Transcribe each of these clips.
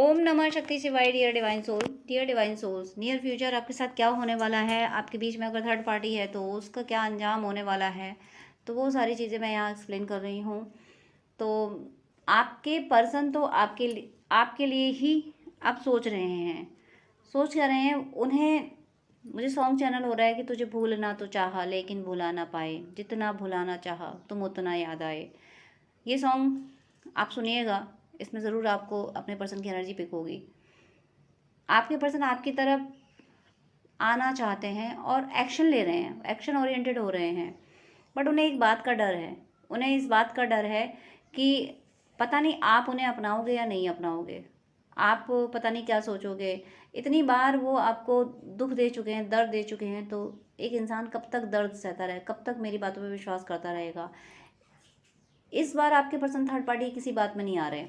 ओम नमः शक्ति शिवाय। Dear divine souls, near future आपके साथ क्या होने वाला है, आपके बीच में अगर थर्ड पार्टी है तो उसका क्या अंजाम होने वाला है, तो वो सारी चीज़ें मैं यहाँ एक्सप्लेन कर रही हूँ। तो आपके पर्सन तो आपके लिए ही आप सोच रहे हैं, सोच कर रहे हैं उन्हें। मुझे सॉन्ग चैनल हो रहा है कि तुझे भूलना तो चाहा लेकिन भुला ना पाए, जितना भुलाना चाहा तुम उतना याद आए। ये सॉन्ग आप सुनिएगा, इसमें ज़रूर आपको अपने पर्सन की एनर्जी पिक होगी। आपके पर्सन आपकी तरफ आना चाहते हैं और एक्शन ले रहे हैं, एक्शन ओरिएंटेड हो रहे हैं, बट उन्हें एक बात का डर है। उन्हें इस बात का डर है कि पता नहीं आप उन्हें अपनाओगे या नहीं अपनाओगे, आप पता नहीं क्या सोचोगे। इतनी बार वो आपको दुख दे चुके हैं, दर्द दे चुके हैं, तो एक इंसान कब तक दर्द सहता रहे, कब तक मेरी बातों पर विश्वास करता रहेगा। इस बार आपके पर्सन थर्ड पार्टी किसी बात में नहीं आ रहे।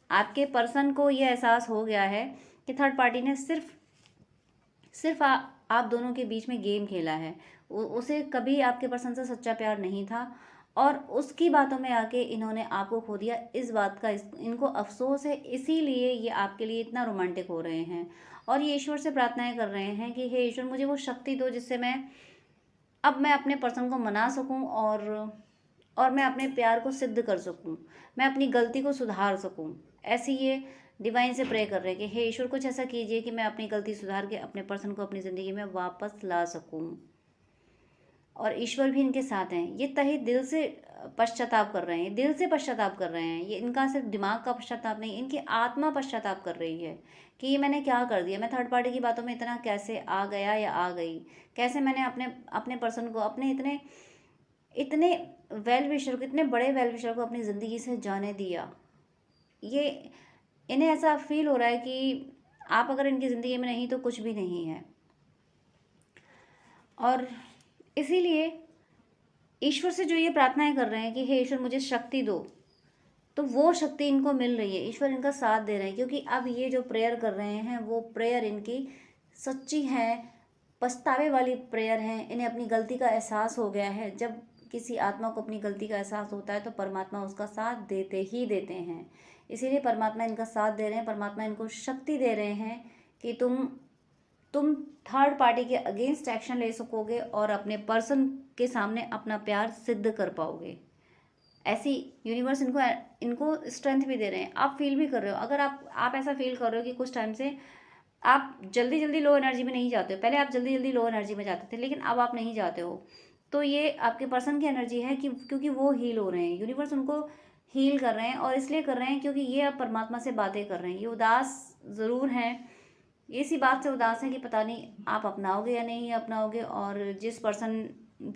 आपके पर्सन को ये एहसास हो गया है कि थर्ड पार्टी ने सिर्फ आप दोनों के बीच में गेम खेला है। उसे कभी आपके पर्सन से सच्चा प्यार नहीं था और उसकी बातों में आके इन्होंने आपको खो दिया। इस बात का इनको अफसोस है, इसीलिए ये आपके लिए इतना रोमांटिक हो रहे हैं और ये ईश्वर से प्रार्थनाएं कर रहे हैं कि हे ईश्वर, मुझे वो शक्ति दो जिससे मैं अपने पर्सन को मना सकूं और मैं अपने प्यार को सिद्ध कर सकूं, मैं अपनी गलती को सुधार सकूं। ऐसी ये डिवाइन से प्रे कर रहे हैं कि हे ईश्वर, कुछ ऐसा कीजिए कि मैं अपनी गलती सुधार के अपने पर्सन को अपनी ज़िंदगी में वापस ला सकूं। और ईश्वर भी इनके साथ हैं। ये तहे दिल से पश्चाताप कर रहे हैं, दिल से पश्चाताप कर रहे हैं। ये इनका सिर्फ दिमाग का पश्चाताप नहीं, इनकी आत्मा पश्चाताप कर रही है कि ये मैंने क्या कर दिया, मैं थर्ड पार्टी की बातों में इतना कैसे आ गया या आ गई, कैसे मैंने अपने अपने पर्सन को, अपने इतने इतने वेल विशर को, इतने बड़े वेल विशर को अपनी ज़िंदगी से जाने दिया। ये इन्हें ऐसा फील हो रहा है कि आप अगर इनकी ज़िंदगी में नहीं तो कुछ भी नहीं है। और इसीलिए ईश्वर से जो ये प्रार्थनाएं कर रहे हैं कि हे ईश्वर, मुझे शक्ति दो, तो वो शक्ति इनको मिल रही है। ईश्वर इनका साथ दे रहे हैं क्योंकि अब ये जो प्रेयर कर रहे हैं वो प्रेयर इनकी सच्ची है, पछतावे वाली प्रेयर है। इन्हें अपनी गलती का एहसास हो गया है। जब किसी आत्मा को अपनी गलती का एहसास होता है तो परमात्मा उसका साथ देते ही देते हैं। इसीलिए परमात्मा इनका साथ दे रहे हैं, परमात्मा इनको शक्ति दे रहे हैं कि तुम थर्ड पार्टी के अगेंस्ट एक्शन ले सकोगे और अपने पर्सन के सामने अपना प्यार सिद्ध कर पाओगे। ऐसी यूनिवर्स इनको इनको स्ट्रेंथ भी दे रहे हैं। आप फील भी कर रहे हो, अगर आप ऐसा फील कर रहे हो कि कुछ टाइम से आप जल्दी जल्दी लो एनर्जी में नहीं जाते हो। पहले आप जल्दी जल्दी लो एनर्जी में जाते थे, लेकिन अब आप नहीं जाते हो, तो ये आपके पर्सन की एनर्जी है कि क्योंकि वो हील हो रहे हैं, यूनिवर्स उनको हील कर रहे हैं। और इसलिए कर रहे हैं क्योंकि ये अब परमात्मा से बातें कर रहे हैं। ये उदास ज़रूर हैं, इसी बात से उदास है कि पता नहीं आप अपनाओगे या नहीं अपनाओगे। और जिस पर्सन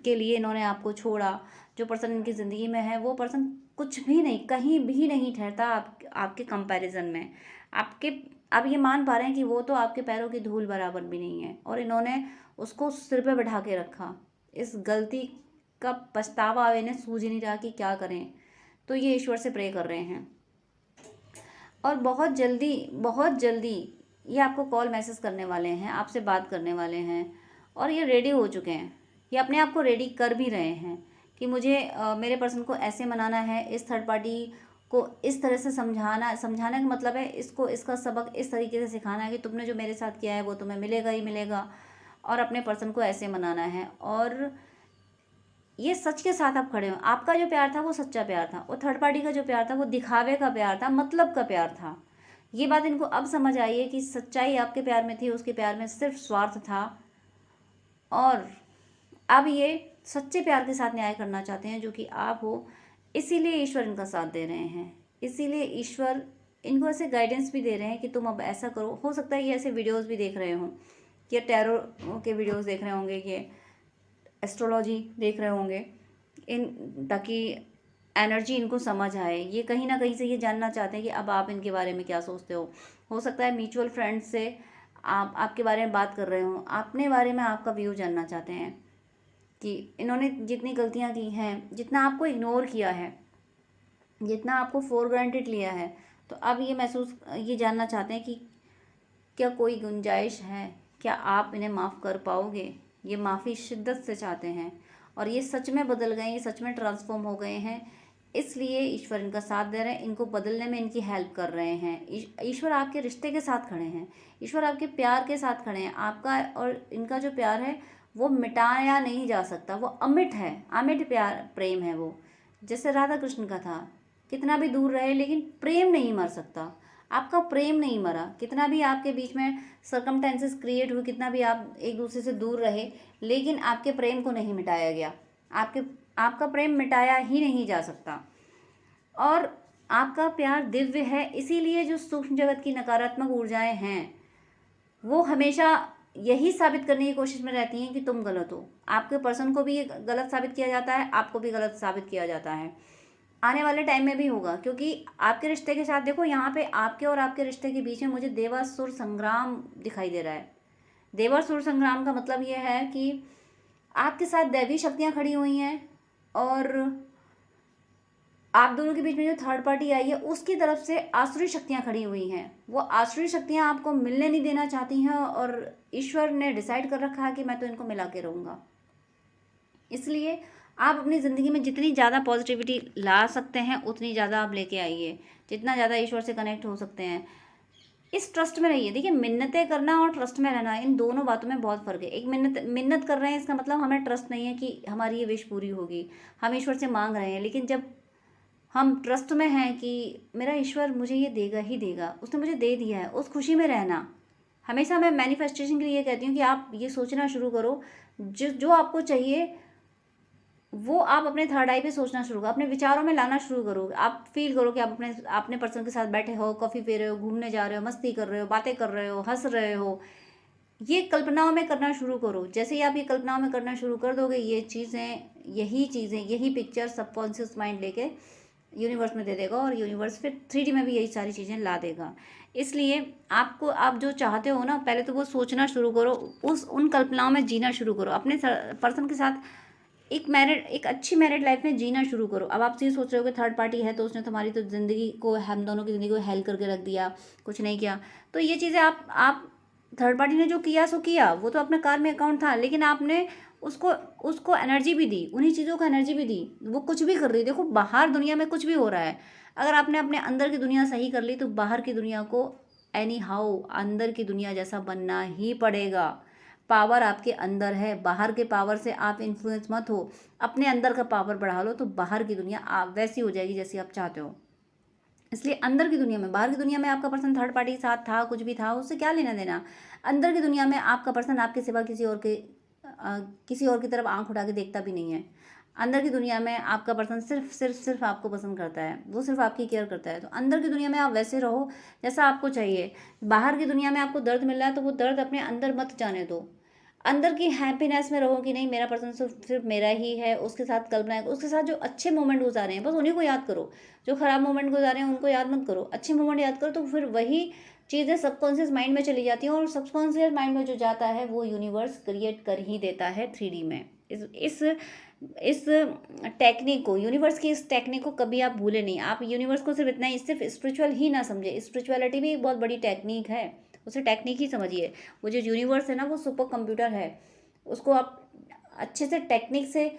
के लिए इन्होंने आपको छोड़ा, जो पर्सन इनकी ज़िंदगी में है, वो पर्सन कुछ भी नहीं, कहीं भी नहीं ठहरता आपके कंपैरिजन में। आपके अब ये मान पा रहे हैं कि वो तो आपके पैरों की धूल बराबर भी नहीं है और इन्होंने उसको सिर पे बैठा के रखा। इस गलती का पछतावा इन्हें सूझ ही नहीं रहा कि क्या करें, तो ये ईश्वर से प्रे कर रहे हैं। और बहुत जल्दी ये आपको कॉल मैसेज करने वाले हैं, आपसे बात करने वाले हैं और ये रेडी हो चुके हैं। ये अपने आप को रेडी कर भी रहे हैं कि मुझे मेरे पर्सन को ऐसे मनाना है, इस थर्ड पार्टी को इस तरह से समझाना का मतलब है इसको इसका सबक इस तरीके से सिखाना है कि तुमने जो मेरे साथ किया है वो तुम्हें मिलेगा ही मिलेगा, और अपने पर्सन को ऐसे मनाना है। और ये सच के साथ आप खड़े हो। आपका जो प्यार था वो सच्चा प्यार था, और थर्ड पार्टी का जो प्यार था वो दिखावे का प्यार था, मतलब का प्यार था। ये बात इनको अब समझ आई है कि सच्चाई आपके प्यार में थी, उसके प्यार में सिर्फ स्वार्थ था। और अब ये सच्चे प्यार के साथ न्याय करना चाहते हैं जो कि आप हो। इसीलिए ईश्वर इनका साथ दे रहे हैं, इसीलिए ईश्वर इनको ऐसे गाइडेंस भी दे रहे हैं कि तुम अब ऐसा करो। हो सकता है ये ऐसे वीडियोस भी देख रहे हों, कि टैरो के वीडियोस देख रहे होंगे, कि एस्ट्रोलॉजी देख रहे होंगे, ताकि एनर्जी इनको समझ आए। ये कहीं ना कहीं से ये जानना चाहते हैं कि अब आप इनके बारे में क्या सोचते हो सकता है म्यूचुअल फ्रेंड्स से आपके बारे में बात कर रहे हो, अपने बारे में आपका व्यू जानना चाहते हैं कि इन्होंने जितनी गलतियां की हैं, जितना आपको इग्नोर किया है, जितना आपको फॉर ग्रांटेड लिया है, तो अब ये जानना चाहते हैं कि क्या कोई गुंजाइश है, क्या आप इन्हें माफ़ कर पाओगे। ये माफ़ी शिद्दत से चाहते हैं और ये सच में बदल गए, ये सच में ट्रांसफॉर्म हो गए हैं। इसलिए ईश्वर इनका साथ दे रहे हैं, इनको बदलने में इनकी हेल्प कर रहे हैं। ईश्वर आपके रिश्ते के साथ खड़े हैं, ईश्वर आपके प्यार के साथ खड़े हैं। आपका और इनका जो प्यार है वो मिटाया नहीं जा सकता, वो अमिट है, अमिट प्यार प्रेम है वो। जैसे राधा कृष्ण का था, कितना भी दूर रहे लेकिन प्रेम नहीं मर सकता। आपका प्रेम नहीं मरा, कितना भी आपके बीच में सर्कमटेंसेस क्रिएट हुए, कितना भी आप एक दूसरे से दूर रहे, लेकिन आपके प्रेम को नहीं मिटाया गया। आपका प्रेम मिटाया ही नहीं जा सकता। और आपका प्यार दिव्य है, इसीलिए जो सूक्ष्म जगत की नकारात्मक ऊर्जाएं हैं वो हमेशा यही साबित करने की कोशिश में रहती हैं कि तुम गलत हो। आपके पर्सन को भी ये गलत साबित किया जाता है, आपको भी गलत साबित किया जाता है, आने वाले टाइम में भी होगा। क्योंकि आपके रिश्ते के साथ देखो, यहाँ पे आपके और आपके रिश्ते के बीच में मुझे देवासुर संग्राम दिखाई दे रहा है। देवासुर संग्राम का मतलब ये है कि आपके साथ दैवी शक्तियाँ खड़ी हुई हैं और आप दोनों के बीच में जो थर्ड पार्टी आई है उसकी तरफ से आसुरी शक्तियाँ खड़ी हुई हैं। वो आसुरी शक्तियाँ आपको मिलने नहीं देना चाहती हैं और ईश्वर ने डिसाइड कर रखा है कि मैं तो इनको मिला के रहूँगा। इसलिए आप अपनी ज़िंदगी में जितनी ज़्यादा पॉजिटिविटी ला सकते हैं उतनी ज़्यादा आप लेके आइए, जितना ज़्यादा ईश्वर से कनेक्ट हो सकते हैं। इस ट्रस्ट में रहिए। देखिए, मिन्नतें करना और ट्रस्ट में रहना, इन दोनों बातों में बहुत फ़र्क है। एक मिन्नत कर रहे हैं, इसका मतलब हमें ट्रस्ट नहीं है कि हमारी ये विश पूरी होगी, हम ईश्वर से मांग रहे हैं। लेकिन जब हम ट्रस्ट में हैं कि मेरा ईश्वर मुझे ये देगा ही देगा, उसने मुझे दे दिया है, उस खुशी में रहना। हमेशा मैं मैनिफेस्टेशन के लिए कहती हूँ कि आप ये सोचना शुरू करो, जो आपको चाहिए वो आप अपने थर्ड आई पे सोचना शुरू करो, अपने विचारों में लाना शुरू करो। आप फील करो कि आप अपने पर्सन के साथ बैठे हो, कॉफ़ी पी रहे हो, घूमने जा रहे हो, मस्ती कर रहे हो, बातें कर रहे हो, हंस रहे हो। ये कल्पनाओं में करना शुरू करो। जैसे ही आप ये कल्पनाओं में करना शुरू कर दोगे, ये चीज़ें यही पिक्चर सबकॉन्शियस माइंड लेके यूनिवर्स में दे देगा और यूनिवर्स फिर 3D में भी यही सारी चीज़ें ला देगा। इसलिए आप जो चाहते हो ना, पहले तो वो सोचना शुरू करो, उन कल्पनाओं में जीना शुरू करो। अपने पर्सन के साथ एक अच्छी मैरिड लाइफ में जीना शुरू करो। अब आप ये सोच रहे हो कि थर्ड पार्टी है तो उसने तुम्हारी तो ज़िंदगी को, हम दोनों की ज़िंदगी को हेल करके रख दिया, कुछ नहीं किया। तो ये चीज़ें आप थर्ड पार्टी ने जो किया सो किया, वो तो अपने कार में अकाउंट था, लेकिन आपने उसको एनर्जी भी दी, उन्हीं चीज़ों को एनर्जी भी दी। वो कुछ भी कर रही, देखो बाहर दुनिया में कुछ भी हो रहा है, अगर आपने अपने अंदर की दुनिया सही कर ली तो बाहर की दुनिया को एनी हाउ अंदर की दुनिया जैसा बनना ही पड़ेगा। पावर आपके अंदर है, बाहर के पावर से आप इन्फ्लुएंस मत हो, अपने अंदर का पावर बढ़ा लो तो बाहर की दुनिया आप वैसी हो जाएगी जैसी आप चाहते हो। इसलिए अंदर की दुनिया में, बाहर की दुनिया में आपका पर्सन थर्ड पार्टी के साथ था, कुछ भी था, उससे क्या लेना देना। अंदर की दुनिया में आपका पर्सन आपके सिवा किसी और की तरफ आंख उठा के देखता भी नहीं है। अंदर की दुनिया में आपका पर्सन सिर्फ आपको पसंद करता है, वो सिर्फ आपकी केयर करता है। तो अंदर की दुनिया में आप वैसे रहो जैसा आपको चाहिए। बाहर की दुनिया में आपको दर्द मिल रहा है तो वो दर्द अपने अंदर मत जाने दो, अंदर की हैप्पीनेस में रहो कि नहीं, मेरा पर्सन सिर्फ मेरा ही है, उसके साथ कल्पना, उसके साथ जो अच्छे मोमेंट गुजारे हैं बस उन्हीं को याद करो। जो ख़राब मोमेंट गुजारे हैं उनको याद मत करो, अच्छे मोमेंट याद करो। तो फिर वही चीज़ें सबकॉन्शियस माइंड में चली जाती हैं और सबकॉन्शियस माइंड में जो जाता है वो यूनिवर्स क्रिएट कर ही देता है 3D में। इस टेक्निक को, यूनिवर्स की इस टेक्निक को कभी आप भूले नहीं। आप यूनिवर्स को सिर्फ इतना ही, सिर्फ स्पिरिचुअल ही ना समझे, स्पिरिचुअलिटी भी एक बहुत बड़ी टेक्निक है, उसे टेक्निक ही समझिए। वो जो यूनिवर्स है ना, वो सुपर कंप्यूटर है, उसको आप अच्छे से टेक्निक से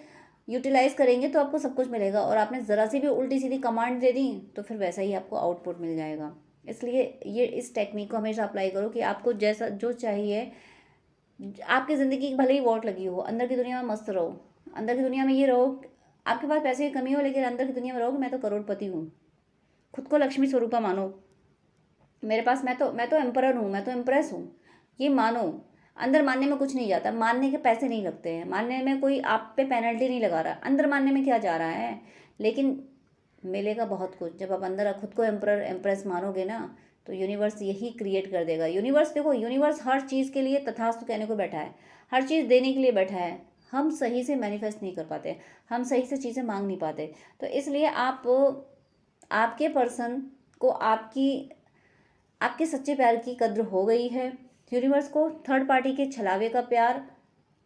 यूटिलाइज करेंगे तो आपको सब कुछ मिलेगा। और आपने ज़रा सी भी उल्टी सीधी कमांड दे दी तो फिर वैसा ही आपको आउटपुट मिल जाएगा। इसलिए इस टेक्निक को हमेशा अप्लाई करो कि आपको जैसा जो चाहिए, आपकी ज़िंदगी भले ही वॉट लगी हो, अंदर की दुनिया में मस्त रहो। अंदर की दुनिया में ये रहो, आपके पास पैसे की कमी हो लेकिन अंदर की दुनिया में रहो कि मैं तो करोड़पति हूँ, खुद को लक्ष्मी स्वरूपा मानो, मेरे पास मैं तो एम्परर हूँ, मैं तो इम्प्रेस हूँ, ये मानो। अंदर मानने में कुछ नहीं जाता, मानने के पैसे नहीं लगते हैं, मानने में कोई आप पे पेनल्टी नहीं लगा रहा, अंदर मानने में क्या जा रहा है। लेकिन मिलेगा बहुत कुछ जब आप अंदर खुद को एम्परर एम्प्रेस मानोगे ना, तो यूनिवर्स यही क्रिएट कर देगा। यूनिवर्स देखो, यूनिवर्स हर चीज़ के लिए तथास्तु कहने को बैठा है, हर चीज़ देने के लिए बैठा है। हम सही से मैनिफेस्ट नहीं कर पाते, हम सही से चीज़ें मांग नहीं पाते। तो इसलिए आपके पर्सन को आपके सच्चे प्यार की कद्र हो गई है। यूनिवर्स को थर्ड पार्टी के छलावे का प्यार,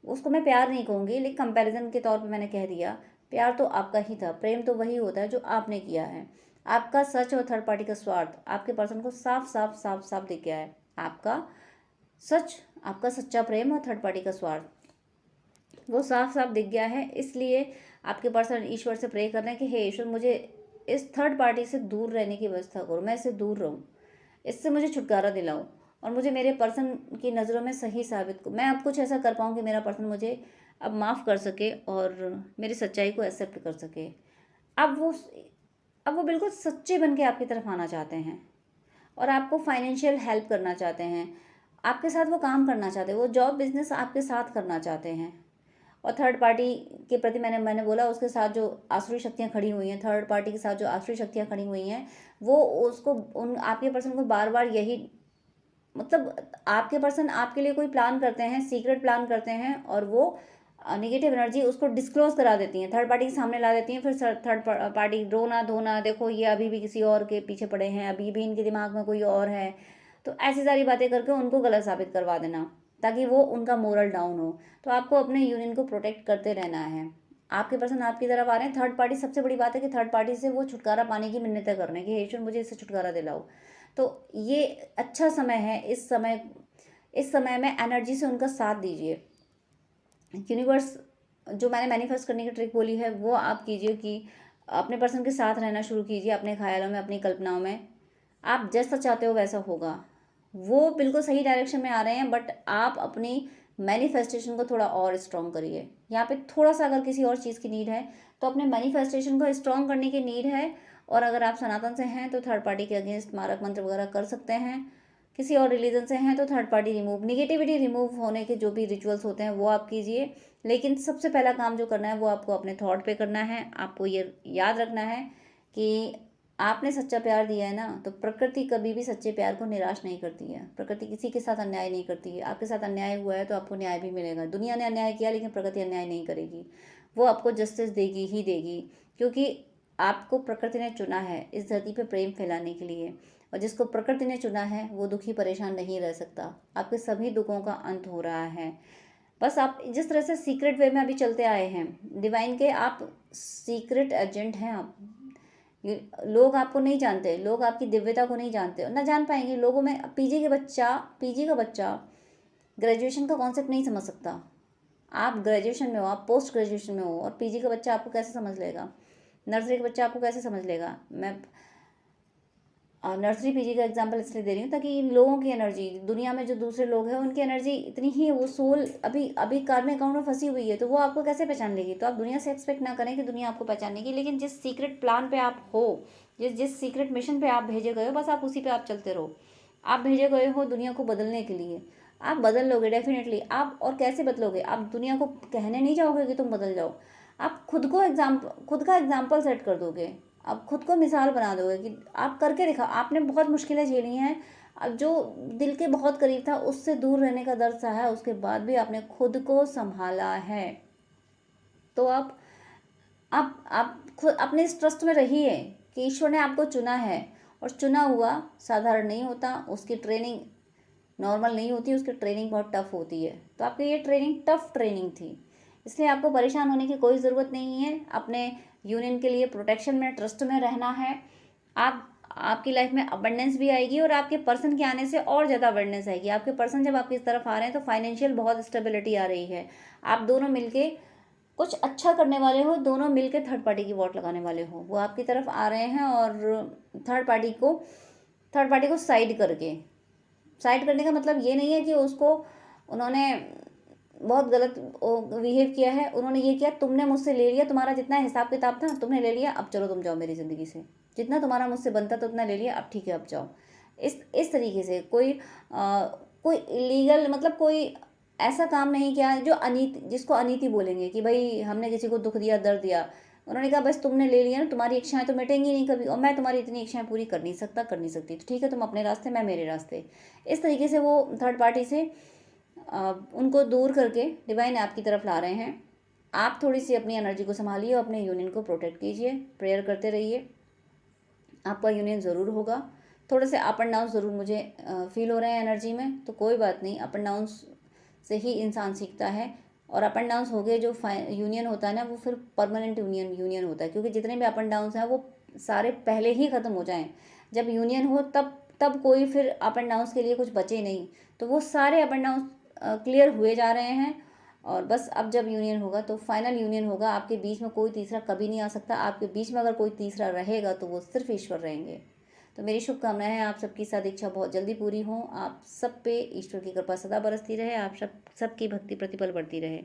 उसको मैं प्यार नहीं कहूँगी लेकिन कंपैरिजन के तौर पे मैंने कह दिया, प्यार तो आपका ही था, प्रेम तो वही होता है जो आपने किया है। आपका सच और थर्ड पार्टी का स्वार्थ आपके पर्सन को साफ साफ साफ साफ दिख गया है। आपका सच, आपका सच्चा प्रेम और थर्ड पार्टी का स्वार्थ वो साफ साफ दिख गया है। इसलिए आपके पर्सन ईश्वर से प्रे कर रहे हैं कि हे ईश्वर, मुझे इस थर्ड पार्टी से दूर रहने की व्यवस्था करो, मैं इससे दूर रहूँ, इससे मुझे छुटकारा दिलाओ और मुझे मेरे पर्सन की नज़रों में सही साबित को, मैं अब कुछ ऐसा कर पाऊँ कि मेरा पर्सन मुझे अब माफ़ कर सके और मेरी सच्चाई को एक्सेप्ट कर सके। अब वो अब वो बिल्कुल सच्चे बन के आपकी तरफ आना चाहते हैं और आपको फाइनेंशियल हेल्प करना चाहते हैं, आपके साथ वो काम करना चाहते हैं, वो जॉब बिजनेस आपके साथ करना चाहते हैं। और थर्ड पार्टी के प्रति मैंने बोला उसके साथ जो आसुरी शक्तियाँ खड़ी हुई हैं, थर्ड पार्टी के साथ जो आसुरी शक्तियाँ खड़ी हुई हैं, वो उसको उन आपके पर्सन को बार बार यही, मतलब आपके पर्सन आपके लिए कोई प्लान करते हैं, सीक्रेट प्लान करते हैं और वो नेगेटिव एनर्जी उसको डिस्क्लोज करा देती हैं, थर्ड पार्टी के सामने ला देती हैं। फिर थर्ड पार्टी रोना धोना, देखो ये अभी भी किसी और के पीछे पड़े हैं, अभी भी इनके दिमाग में कोई और है, तो ऐसी सारी बातें करके उनको गलत साबित करवा देना ताकि वो उनका मोरल डाउन हो। तो आपको अपने यूनियन को प्रोटेक्ट करते रहना है। आपके पर्सन आपकी तरफ आ रहे हैं, थर्ड पार्टी, सबसे बड़ी बात है कि थर्ड पार्टी से वो छुटकारा पाने की मिन्नतें कर रहे हैं कि हे ईश्वर मुझे इससे छुटकारा दिलाओ। तो ये अच्छा समय है, इस समय में एनर्जी से उनका साथ दीजिए। यूनिवर्स जो मैंने मैनिफेस्ट करने की ट्रिक बोली है वो आप कीजिए कि अपने पर्सन के साथ रहना शुरू कीजिए, अपने ख्यालों में, अपनी कल्पनाओं में। आप जैसा चाहते हो वैसा होगा। वो बिल्कुल सही डायरेक्शन में आ रहे हैं, बट आप अपनी मैनिफेस्टेशन को थोड़ा और स्ट्रॉन्ग करिए। यहाँ पे थोड़ा सा अगर किसी और चीज़ की नीड है तो अपने मैनिफेस्टेशन को स्ट्रॉन्ग करने की नीड है। और अगर आप सनातन से हैं तो थर्ड पार्टी के अगेंस्ट मारक मंत्र वगैरह कर सकते हैं। किसी और रिलीजन से हैं तो third party remove, negativity remove होने के जो भी रिचुअल्स होते हैं वो आप कीजिए। लेकिन सबसे पहला काम जो करना है वो आपको अपने थॉट पे करना है। आपको ये याद रखना है कि आपने सच्चा प्यार दिया है ना, तो प्रकृति कभी भी सच्चे प्यार को निराश नहीं करती है। प्रकृति किसी के साथ अन्याय नहीं करती है। आपके साथ अन्याय हुआ है तो आपको न्याय भी मिलेगा। दुनिया ने अन्याय किया लेकिन प्रकृति अन्याय नहीं करेगी, वो आपको जस्टिस देगी ही देगी, क्योंकि आपको प्रकृति ने चुना है इस धरती पे प्रेम फैलाने के लिए। और जिसको प्रकृति ने चुना है वो दुखी परेशान नहीं रह सकता। आपके सभी दुखों का अंत हो रहा है। बस आप जिस तरह से सीक्रेट वे में अभी चलते आए हैं डिवाइन के, आप सीक्रेट एजेंट हैं। आप लोग आपको नहीं जानते, लोग आपकी दिव्यता को नहीं जानते और ना जान पाएंगे। लोगों में पीजी का बच्चा ग्रेजुएशन का कॉन्सेप्ट नहीं समझ सकता। आप ग्रेजुएशन में हो, आप पोस्ट ग्रेजुएशन में हो, और पीजी का बच्चा आपको कैसे समझ लेगा? नर्सरी का बच्चा आपको कैसे समझ लेगा? मैं नर्सरी पीजी का एग्जांपल इसलिए दे रही हूँ ताकि इन लोगों की एनर्जी, दुनिया में जो दूसरे लोग हैं उनकी एनर्जी इतनी ही, वो सोल अभी कार्मिक अकाउंट में फंसी हुई है, तो वो आपको कैसे पहचान लेगी? तो आप दुनिया से एक्सपेक्ट ना करें कि दुनिया आपको पहचानेगी। लेकिन जिस सीक्रेट प्लान पे आप हो, जिस सीक्रेट मिशन पे आप भेजे गए हो, बस आप उसी पे आप चलते रहो। आप भेजे गए हो दुनिया को बदलने के लिए, आप बदल लोगे डेफिनेटली। आप और कैसे बदलोगे? आप दुनिया को कहने नहीं जाओगे कि तुम बदल जाओ, आप खुद का एग्जाम्पल सेट कर दोगे। आप खुद को मिसाल बना दोगे कि आप करके दिखा। आपने बहुत मुश्किलें झेली हैं, अब जो दिल के बहुत करीब था उससे दूर रहने का दर्द सहा है, उसके बाद भी आपने खुद को संभाला है। तो आप खुद अपने इस ट्रस्ट में रहिए कि ईश्वर ने आपको चुना है, और चुना हुआ साधारण नहीं होता, उसकी ट्रेनिंग नॉर्मल नहीं होती, उसकी ट्रेनिंग बहुत टफ होती है। तो आपकी ये ट्रेनिंग टफ ट्रेनिंग थी, इसलिए आपको परेशान होने की कोई ज़रूरत नहीं है। अपने यूनियन के लिए प्रोटेक्शन में, ट्रस्ट में रहना है। आपकी लाइफ में अबंडेंस भी आएगी और आपके पर्सन के आने से और ज़्यादा अबंडेंस आएगी। आपके पर्सन जब आपकी तरफ आ रहे हैं तो फाइनेंशियल बहुत स्टेबिलिटी आ रही है। आप दोनों मिलके कुछ अच्छा करने वाले हो, दोनों मिलके थर्ड पार्टी की वोट लगाने वाले हो। वो आपकी तरफ आ रहे हैं और थर्ड पार्टी को साइड करने का मतलब ये नहीं है कि उसको उन्होंने बहुत गलत बिहेव किया है। उन्होंने ये किया, तुमने मुझसे ले लिया, तुम्हारा जितना हिसाब किताब था तुमने ले लिया, अब चलो तुम जाओ मेरी ज़िंदगी से, जितना तुम्हारा मुझसे बनता था उतना ले लिया, अब ठीक है अब जाओ। इस तरीके से कोई इलीगल, मतलब कोई ऐसा काम नहीं किया जो जिसको अनीति बोलेंगे कि भाई हमने किसी को दुख दिया, दर्द दिया। उन्होंने कहा बस तुमने ले लिया ना, तुम्हारी इच्छाएं तो मिटेंगी नहीं कभी, और मैं तुम्हारी इतनी इच्छाएं पूरी कर नहीं सकती, तो ठीक है तुम अपने रास्ते, मैं मेरे रास्ते। इस तरीके से वो थर्ड पार्टी से उनको दूर करके डिवाइन आपकी तरफ ला रहे हैं। आप थोड़ी सी अपनी एनर्जी को संभालिए और अपने यूनियन को प्रोटेक्ट कीजिए, प्रेयर करते रहिए, आपका यूनियन ज़रूर होगा। थोड़े से अप एंड डाउन ज़रूर मुझे फील हो रहे हैं एनर्जी में, तो कोई बात नहीं, अप एंड डाउन से ही इंसान सीखता है। और अप एंड डाउन हो गए जो यूनियन होता है ना, वो फिर परमानेंट यूनियन होता है, क्योंकि जितने भी अप एंड डाउन हैं वो सारे पहले ही ख़त्म हो जाएं। जब यूनियन हो तब कोई फिर अप एंड डाउन के लिए कुछ बचे नहीं, तो वो सारे अप एंड डाउन क्लियर हुए जा रहे हैं। और बस अब जब यूनियन होगा तो फाइनल यूनियन होगा, आपके बीच में कोई तीसरा कभी नहीं आ सकता। आपके बीच में अगर कोई तीसरा रहेगा तो वो सिर्फ ईश्वर रहेंगे। तो मेरी शुभकामनाएं हैं आप सबकी सदिच्छा बहुत जल्दी पूरी हो, आप सब पे ईश्वर की कृपा सदा बरसती रहे, आप सबकी भक्ति प्रतिपल बढ़ती रहे।